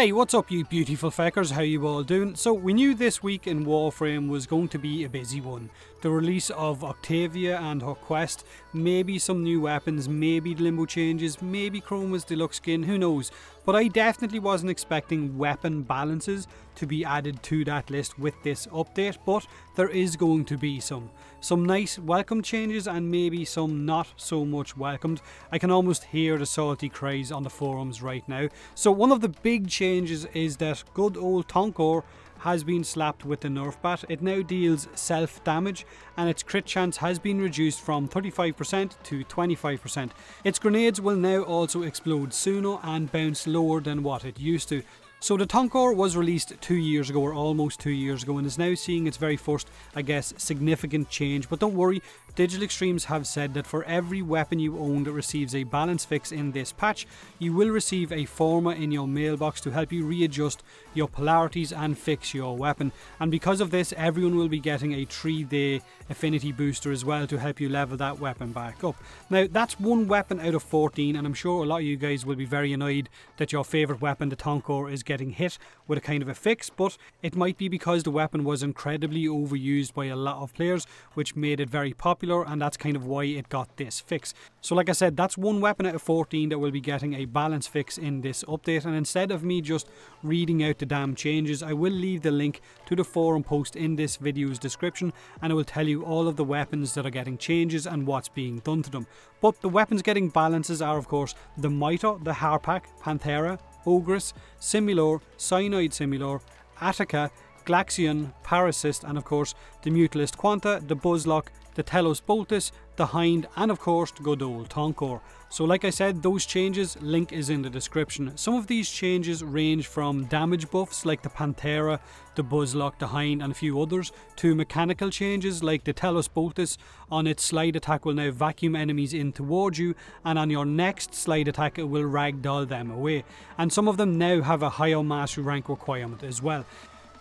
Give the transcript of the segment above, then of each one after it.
Hey, what's up you beautiful feckers, how you all doing? So we knew this week in Warframe was going to be a busy one. The release of Octavia and her quest, maybe some new weapons, maybe Limbo changes, maybe Chroma's deluxe skin, who knows. But I definitely wasn't expecting weapon balances to be added to that list with this update, but there is going to be some nice welcome changes and maybe some not so much welcomed. I can almost hear the salty cries on the forums right now. So one of the big changes is that good old Tonkor has been slapped with the Nerf bat. It now deals self damage and its crit chance has been reduced from 35% to 25%. Its grenades will now also explode sooner and bounce lower than what it used to. So the Tonkor was released 2 years ago, or almost 2 years ago, and is now seeing its very first, I guess, significant change. But don't worry, Digital Extremes have said that for every weapon you own that receives a balance fix in this patch, you will receive a forma in your mailbox to help you readjust your polarities and fix your weapon. And because of this, everyone will be getting a 3-day affinity booster as well to help you level that weapon back up. Now, that's one weapon out of 14, and I'm sure a lot of you guys will be very annoyed that your favourite weapon, the Tonkor, is getting hit with a kind of a fix, but it might be because the weapon was incredibly overused by a lot of players, which made it very popular, and that's kind of why it got this fix. So like I said, that's one weapon out of 14 that will be getting a balance fix in this update, and instead of me just reading out the damn changes, I will leave the link to the forum post in this video's description, and it will tell you all of the weapons that are getting changes and what's being done to them. But the weapons getting balances are of course the Mitre, the R.I.P Panthera, Ogress, Simulor, Cyanide Simulor, Attica, Glaxion, Parasist, and of course the Mutalist Quanta, the Buzzlock, the Telos Boltus, the Hind, and of course the good old Tonkor. So like I said, those changes, link is in the description. Some of these changes range from damage buffs like the Panthera, the Buzzlock, the Hind, and a few others, to mechanical changes like the Telos Boltus. On its slide attack will now vacuum enemies in towards you, and on your next slide attack it will ragdoll them away. And some of them now have a higher mastery rank requirement as well.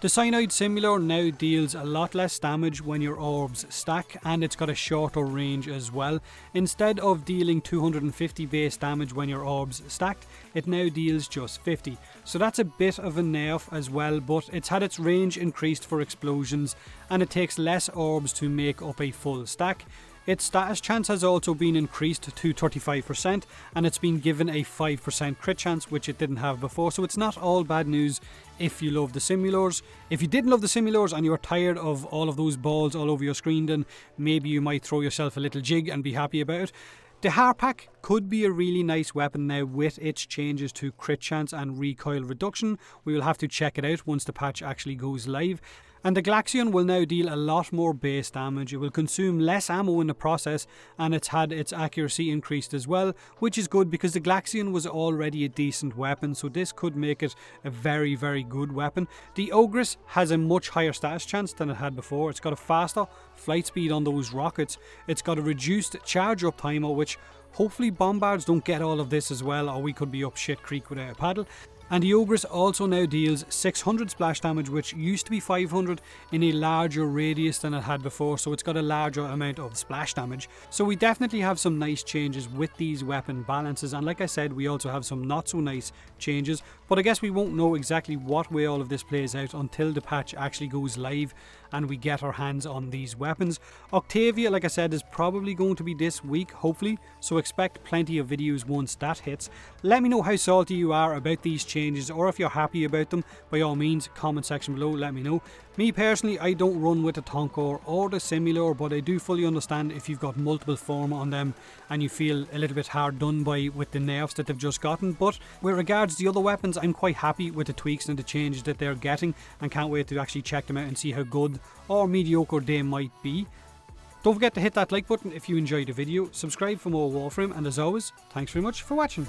The Cyanide Simulor now deals a lot less damage when your orbs stack, and it's got a shorter range as well. Instead of dealing 250 base damage when your orbs stacked, it now deals just 50. So that's a bit of a nerf as well, but it's had its range increased for explosions, and it takes less orbs to make up a full stack. Its status chance has also been increased to 35%, and it's been given a 5% crit chance, which it didn't have before. So it's not all bad news if you love the Simulors. If you didn't love the Simulors and you're tired of all of those balls all over your screen, then maybe you might throw yourself a little jig and be happy about it. The R.I.P could be a really nice weapon now with its changes to crit chance and recoil reduction. We will have to check it out once the patch actually goes live. And the Glaxion will now deal a lot more base damage. It will consume less ammo in the process, and it's had its accuracy increased as well, which is good because the Glaxion was already a decent weapon, so this could make it a very, very good weapon. The Ogress has a much higher status chance than it had before. It's got a faster flight speed on those rockets. It's got a reduced charge up timer, which hopefully bombards don't get all of this as well, or we could be up shit creek without a paddle. And the Ogress also now deals 600 splash damage, which used to be 500, in a larger radius than it had before, so it's got a larger amount of splash damage. So we definitely have some nice changes with these weapon balances, and like I said, we also have some not so nice changes, but I guess we won't know exactly what way all of this plays out until the patch actually goes live and we get our hands on these weapons. Octavia, like I said, is probably going to be this week, hopefully, so expect plenty of videos once that hits. Let me know how salty you are about these changes, or if you're happy about them. By all means, comment section below, let me know. Me personally, I don't run with the Tonkor or the Simulor, but I do fully understand if you've got multiple form on them and you feel a little bit hard done by with the nerfs that they've just gotten. But with regards to the other weapons, I'm quite happy with the tweaks and the changes that they're getting, and can't wait to actually check them out and see how good or mediocre they might be. Don't forget to hit that like button if you enjoyed the video, subscribe for more Warframe, and as always, thanks very much for watching.